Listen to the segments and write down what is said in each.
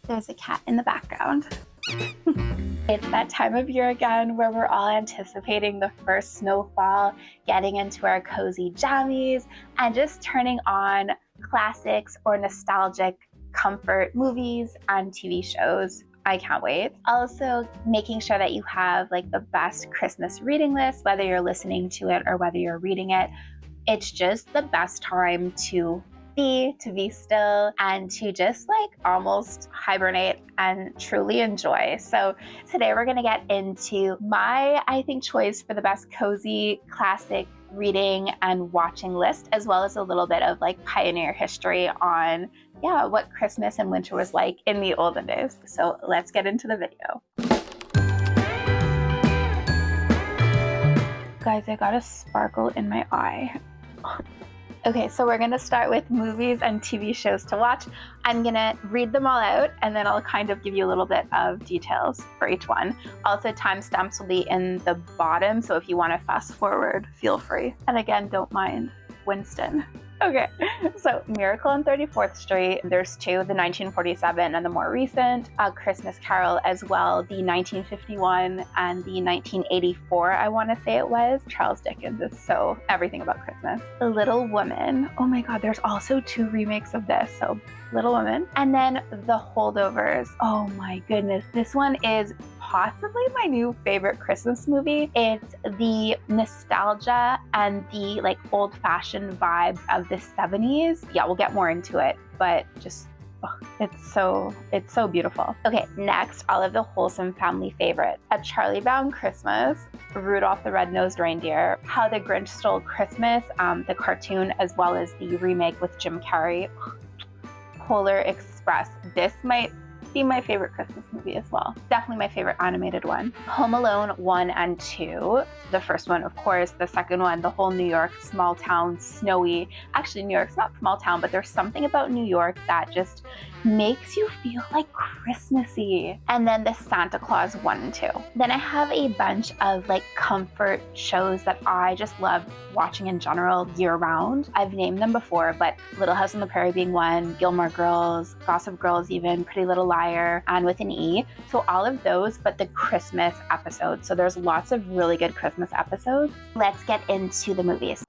There's a cat in the background. It's that time of year again where we're all anticipating the first snowfall, getting into our cozy jammies, and just turning on classics or nostalgic comfort movies and TV shows. I can't wait. Also, making sure that you have like the best Christmas reading list, whether you're listening to it or whether you're reading it. It's just the best time to be still and to just like almost hibernate and truly enjoy. So today we're going to get into my, I think, choice for the best cozy classic reading and watching list, as well as a little bit of like pioneer history on what Christmas and winter was like in the olden days. So let's get into the video. Guys, I got a sparkle in my eye. Okay, so we're gonna start with movies and TV shows to watch. I'm gonna read them all out and then I'll kind of give you a little bit of details for each one. Also, timestamps will be in the bottom, so if you wanna fast forward, feel free. And again, don't mind Winston. Okay, so Miracle on 34th Street, there's two, the 1947 and the more recent, A Christmas Carol as well, the 1951 and the 1984, I want to say it was. Charles Dickens is so everything about Christmas. The Little Woman, oh my god, there's also two remakes of this, so Little Woman. And then The Holdovers, oh my goodness, this one is possibly my new favorite Christmas movie. It's the nostalgia and the like old-fashioned vibes of the 70s. Yeah, we'll get more into it, but just it's so beautiful. Okay, next, all of the wholesome family favorites. A Charlie Brown Christmas, Rudolph the Red-Nosed Reindeer, How the Grinch Stole Christmas, the cartoon, as well as the remake with Jim Carrey, Polar Express. This might be my favorite Christmas movie as well. Definitely my favorite animated one. Home Alone 1 and 2. The first one, of course. The second one, the whole New York, small town, snowy. Actually, New York's not small town, but there's something about New York that just makes you feel like Christmassy. And then the Santa Claus 1 and 2. Then I have a bunch of like comfort shows that I just love watching in general year round. I've named them before, but Little House on the Prairie being one, Gilmore Girls, Gossip Girls even, Pretty Little Liar, and with an E. So all of those, but the Christmas episodes. So there's lots of really good Christmas episodes. Let's get into the movies.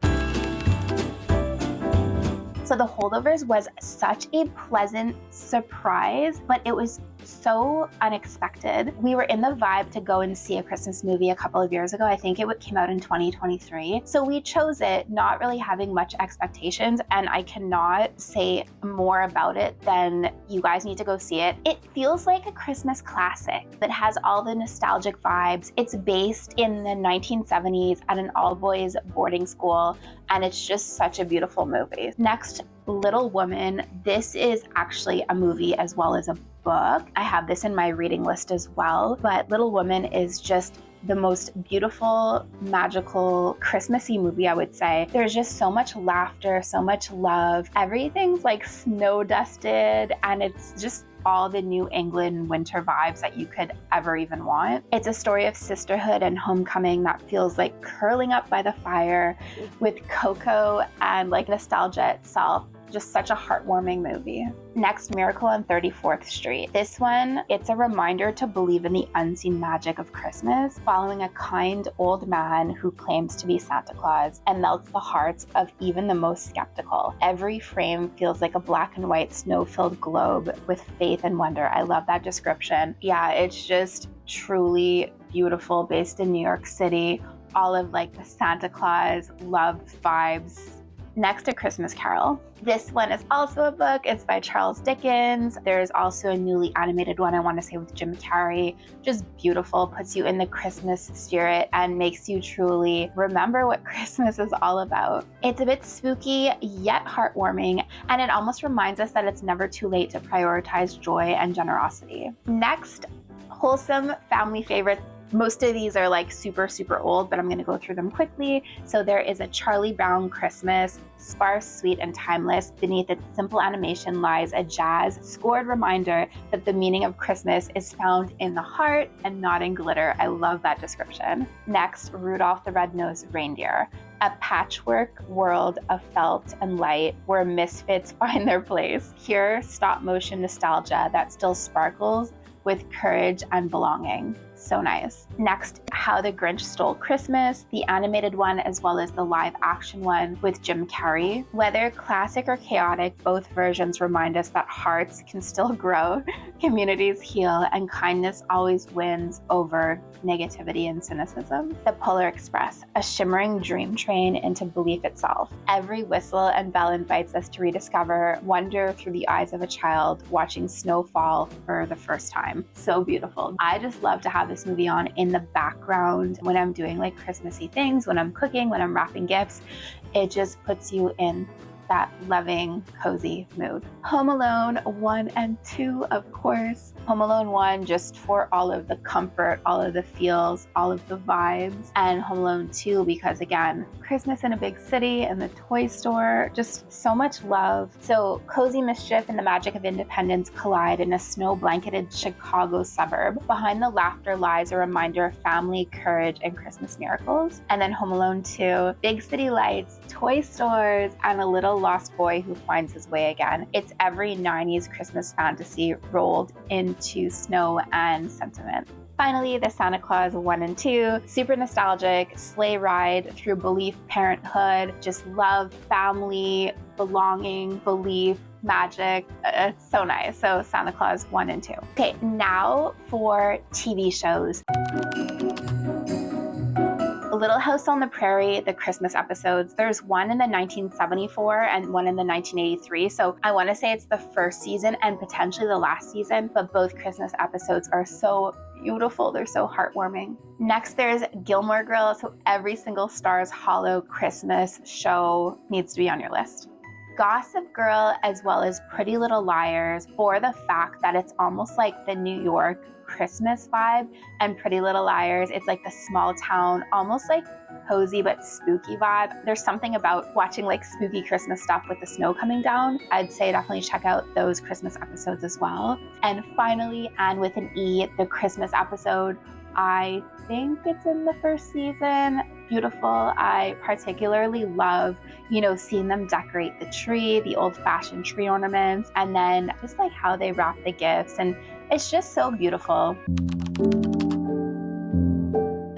So The Holdovers was such a pleasant surprise, but it was so unexpected. We were in the vibe to go and see a Christmas movie a couple of years ago. I think it came out in 2023. So we chose it, not really having much expectations, and I cannot say more about it than you guys need to go see it. It feels like a Christmas classic that has all the nostalgic vibes. It's based in the 1970s at an all-boys boarding school, and it's just such a beautiful movie. Next, Little Woman. This is actually a movie as well as a book. I have this in my reading list as well, but Little Woman is just the most beautiful, magical, Christmassy movie, I would say. There's just so much laughter, so much love. Everything's like snow dusted, and it's just all the New England winter vibes that you could ever even want. It's a story of sisterhood and homecoming that feels like curling up by the fire with cocoa and like nostalgia itself. Just such a heartwarming movie. Next, Miracle on 34th Street. This one, it's a reminder to believe in the unseen magic of Christmas, following a kind old man who claims to be Santa Claus and melts the hearts of even the most skeptical. Every frame feels like a black and white snow-filled globe with faith and wonder. I love that description. Yeah, it's just truly beautiful, based in New York City. All of like the Santa Claus love vibes. Next, A Christmas Carol. This one is also a book. It's by Charles Dickens. There's also a newly animated one, I want to say, with Jim Carrey. Just beautiful, puts you in the Christmas spirit and makes you truly remember what Christmas is all about. It's a bit spooky, yet heartwarming, and it almost reminds us that it's never too late to prioritize joy and generosity. Next, wholesome family favorite. Most of these are like super, super old, but I'm going to go through them quickly. So there is a Charlie Brown Christmas, sparse, sweet, and timeless. Beneath its simple animation lies a jazz-scored reminder that the meaning of Christmas is found in the heart and not in glitter. I love that description. Next, Rudolph the Red-Nosed Reindeer, a patchwork world of felt and light where misfits find their place. Pure stop-motion nostalgia that still sparkles with courage and belonging. So nice. Next, How the Grinch Stole Christmas, the animated one as well as the live action one with Jim Carrey. Whether classic or chaotic, both versions remind us that hearts can still grow, communities heal, and kindness always wins over negativity and cynicism. The Polar Express, a shimmering dream train into belief itself. Every whistle and bell invites us to rediscover wonder through the eyes of a child watching snow fall for the first time. So beautiful. I just love to have this movie on in the background when I'm doing like Christmassy things, when I'm cooking, when I'm wrapping gifts. It just puts you in that loving, cozy mood. Home Alone 1 and 2, of course. Home Alone 1 just for all of the comfort, all of the feels, all of the vibes. And Home Alone 2 because again, Christmas in a big city and the toy store, just so much love. So cozy mischief and the magic of independence collide in a snow-blanketed Chicago suburb. Behind the laughter lies a reminder of family, courage, and Christmas miracles. And then Home Alone 2, big city lights, toy stores, and a little lost boy who finds his way again. It's every 90s Christmas fantasy rolled into snow and sentiment. Finally, the Santa Claus 1 and 2, super nostalgic, sleigh ride through belief, parenthood, just love, family, belonging, belief, magic. It's so nice. So Santa Claus 1 and 2. Okay, now for TV shows. Little House on the Prairie, the Christmas episodes. There's one in the 1974 and one in the 1983. So I want to say it's the first season and potentially the last season, but both Christmas episodes are so beautiful. They're so heartwarming. Next, there's Gilmore Girls. So every single Stars Hollow Christmas show needs to be on your list. Gossip Girl as well as Pretty Little Liars for the fact that it's almost like the New York Christmas vibe, and Pretty Little Liars, it's like the small town, almost like cozy but spooky vibe. There's something about watching like spooky Christmas stuff with the snow coming down. I'd say definitely check out those Christmas episodes as well. And finally, and with an E, the Christmas episode, I think it's in the first season. Beautiful. I particularly love, seeing them decorate the tree, the old-fashioned tree ornaments, and then just like how they wrap the gifts. And it's just so beautiful.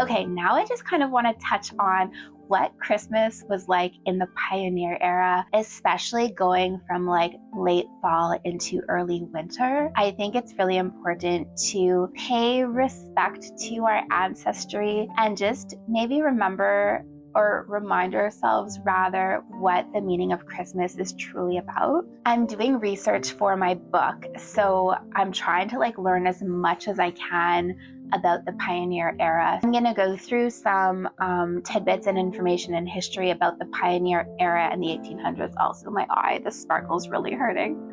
Okay, now I just kind of want to touch on what Christmas was like in the pioneer era, especially going from like late fall into early winter. I think it's really important to pay respect to our ancestry and just maybe remember or remind ourselves rather what the meaning of Christmas is truly about. I'm doing research for my book, so I'm trying to like learn as much as I can about the pioneer era. I'm gonna go through some tidbits and information and history about the pioneer era and the 1800s. Also, my eye, the sparkle's really hurting.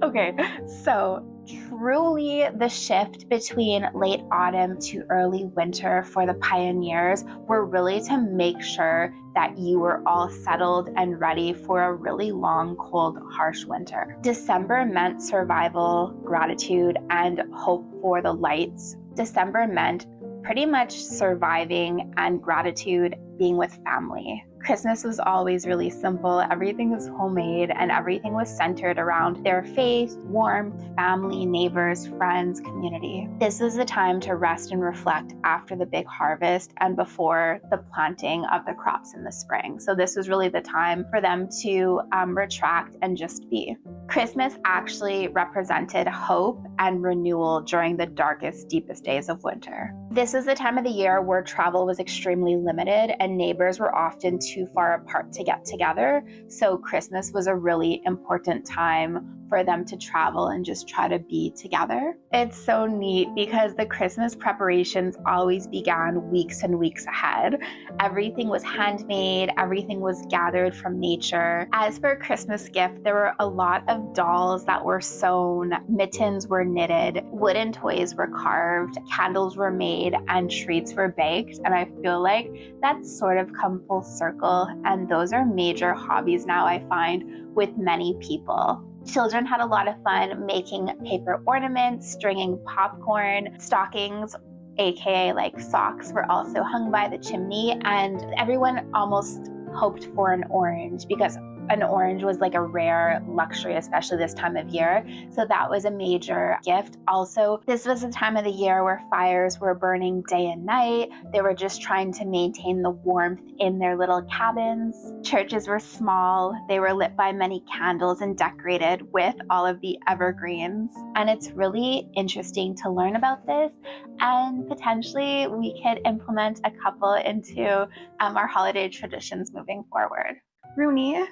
Okay, so truly the shift between late autumn to early winter for the pioneers were really to make sure that you were all settled and ready for a really long, cold, harsh winter. December meant survival, gratitude, and hope for the lights. December meant pretty much surviving and gratitude, being with family. Christmas was always really simple. Everything was homemade and everything was centered around their faith, warmth, family, neighbors, friends, community. This was the time to rest and reflect after the big harvest and before the planting of the crops in the spring. So this was really the time for them to retract and just be. Christmas actually represented hope and renewal during the darkest, deepest days of winter. This was the time of the year where travel was extremely limited and neighbors were often too far apart to get together. So Christmas was a really important time for them to travel and just try to be together. It's so neat because the Christmas preparations always began weeks and weeks ahead. Everything was handmade, everything was gathered from nature. As for a Christmas gift, there were a lot of dolls that were sewn, mittens were knitted, wooden toys were carved, candles were made, and treats were baked. And I feel like that's sort of come full circle. And those are major hobbies now, I find, with many people. Children had a lot of fun making paper ornaments, stringing popcorn, stockings, aka like socks, were also hung by the chimney, and everyone almost hoped for an orange because an orange was like a rare luxury, especially this time of year. So that was a major gift. Also, this was a time of the year where fires were burning day and night. They were just trying to maintain the warmth in their little cabins. Churches were small. They were lit by many candles and decorated with all of the evergreens. And it's really interesting to learn about this, and potentially we could implement a couple into our holiday traditions moving forward. Rooney,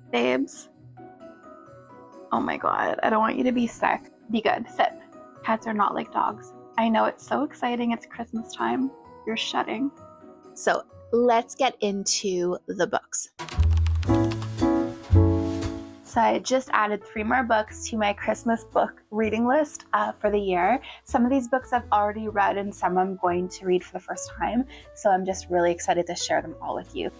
babes. Oh my God, I don't want you to be sick. Be good, sit. Cats are not like dogs. I know, it's so exciting, it's Christmas time. You're shutting. So let's get into the books. So I just added 3 more books to my Christmas book reading list for the year. Some of these books I've already read and some I'm going to read for the first time. So I'm just really excited to share them all with you.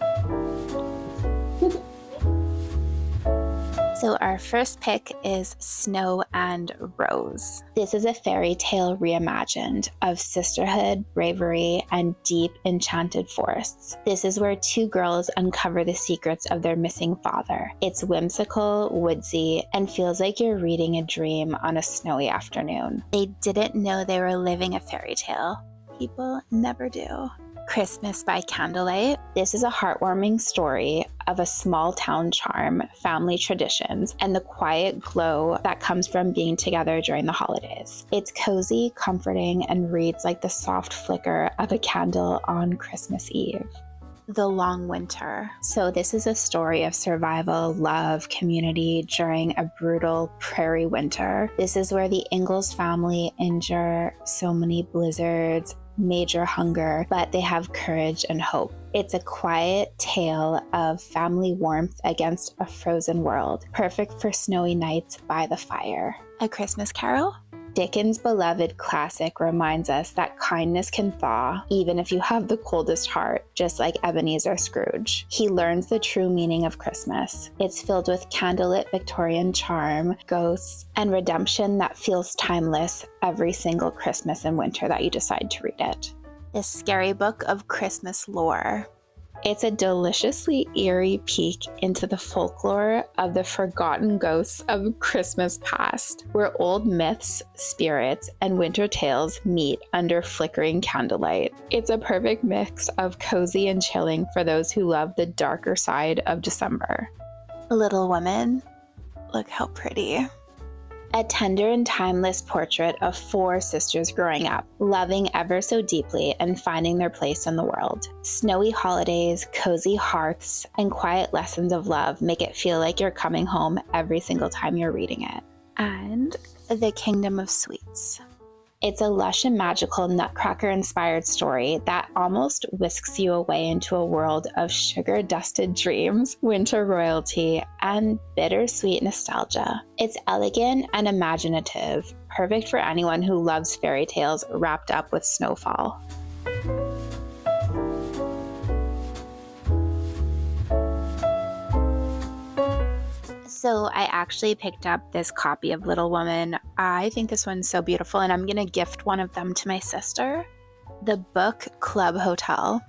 So our first pick is Snow and Rose. This is a fairy tale reimagined of sisterhood, bravery, and deep enchanted forests. This is where 2 girls uncover the secrets of their missing father. It's whimsical, woodsy, and feels like you're reading a dream on a snowy afternoon. They didn't know they were living a fairy tale. People never do. Christmas by Candlelight. This is a heartwarming story of a small town charm, family traditions, and the quiet glow that comes from being together during the holidays. It's cozy, comforting, and reads like the soft flicker of a candle on Christmas Eve. The Long Winter. So this is a story of survival, love, community during a brutal prairie winter. This is where the Ingalls family endure so many blizzards, major hunger, but they have courage and hope. It's a quiet tale of family warmth against a frozen world, perfect for snowy nights by the fire. A Christmas Carol? Dickens' beloved classic reminds us that kindness can thaw, even if you have the coldest heart, just like Ebenezer Scrooge. He learns the true meaning of Christmas. It's filled with candlelit Victorian charm, ghosts, and redemption that feels timeless every single Christmas and winter that you decide to read it. The Scary Book of Christmas Lore. It's a deliciously eerie peek into the folklore of the forgotten ghosts of Christmas past, where old myths, spirits, and winter tales meet under flickering candlelight. It's a perfect mix of cozy and chilling for those who love the darker side of December. Little Women. Look how pretty. A tender and timeless portrait of 4 sisters growing up, loving ever so deeply and finding their place in the world. Snowy holidays, cozy hearths, and quiet lessons of love make it feel like you're coming home every single time you're reading it. And The Kingdom of Sweets. It's a lush and magical Nutcracker-inspired story that almost whisks you away into a world of sugar-dusted dreams, winter royalty, and bittersweet nostalgia. It's elegant and imaginative, perfect for anyone who loves fairy tales wrapped up with snowfall. So I actually picked up this copy of Little Woman. I think this one's so beautiful, and I'm going to gift one of them to my sister. The book Club Hotel.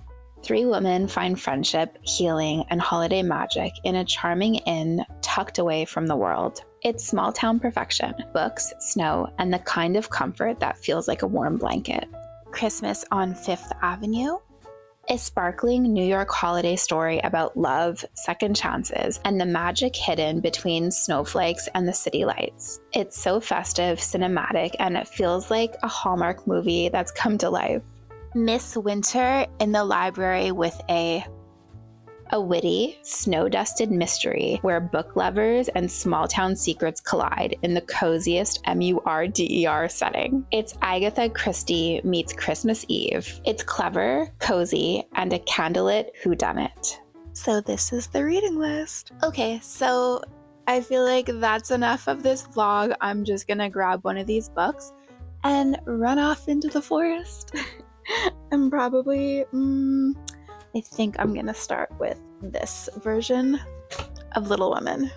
3 women find friendship, healing, and holiday magic in a charming inn tucked away from the world. It's small town perfection, books, snow, and the kind of comfort that feels like a warm blanket. Christmas on Fifth Avenue. A sparkling New York holiday story about love, second chances, and the magic hidden between snowflakes and the city lights. It's so festive, cinematic, and it feels like a Hallmark movie that's come to life. Miss Winter in the Library with a a witty, snow-dusted mystery where book lovers and small-town secrets collide in the coziest MURDER setting. It's Agatha Christie meets Christmas Eve. It's clever, cozy, and a candlelit whodunit. So this is the reading list. Okay, so I feel like that's enough of this vlog. I'm just gonna grab one of these books and run off into the forest. I'm probably, I think I'm gonna start with this version of Little Women.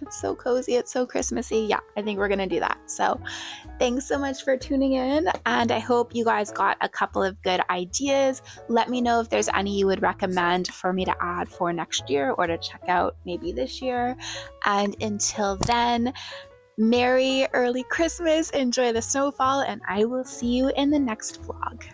It's so cozy, it's so Christmassy. Yeah, I think we're gonna do that. So thanks so much for tuning in, and I hope you guys got a couple of good ideas. Let me know if there's any you would recommend for me to add for next year or to check out maybe this year. And until then, Merry early Christmas, enjoy the snowfall, and I will see you in the next vlog.